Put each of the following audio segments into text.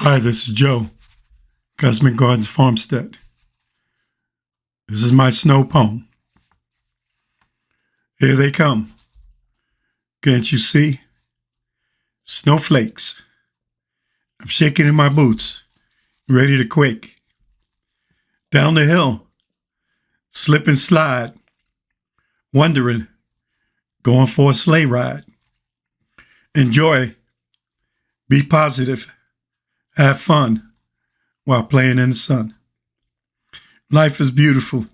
Hi, this is Joe, Cosmic Gardens Farmstead. This is my snow poem. Here they come. Can't you see? Snowflakes. I'm shaking in my boots, ready to quake. Down the hill, slip and slide, wondering, going for a sleigh ride. Enjoy, be positive, have fun while playing in the sun. Life is beautiful.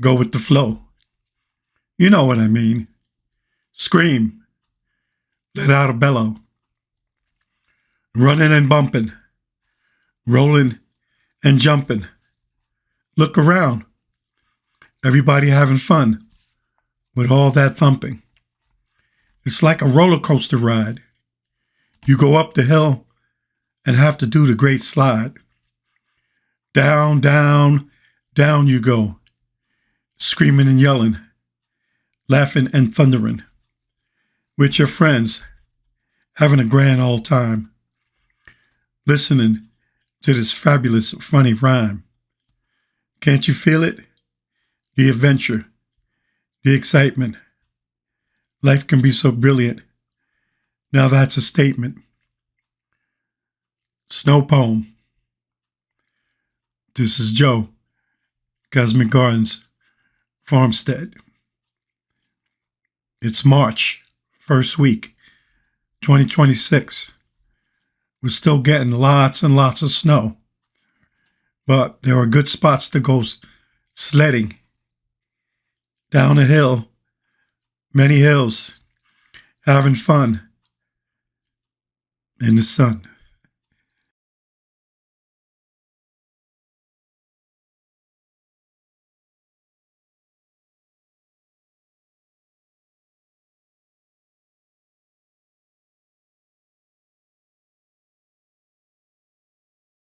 Go with the flow. You know what I mean. Scream, let out a bellow. Running and bumping, rolling and jumping. Look around. Everybody having fun with all that thumping. It's like a roller coaster ride. You go up the hill and have to do the great slide. Down, down, down you go. Screaming and yelling, laughing and thundering. With your friends, having a grand old time. Listening to this fabulous, funny rhyme. Can't you feel it? The adventure, the excitement. Life can be so brilliant. Now that's a statement. Snow poem. This is Joe, Cosmic Gardens Farmstead. It's March, first week, 2026. We're still getting lots and lots of snow, but there are good spots to go sledding. Down a hill, many hills, having fun in the sun.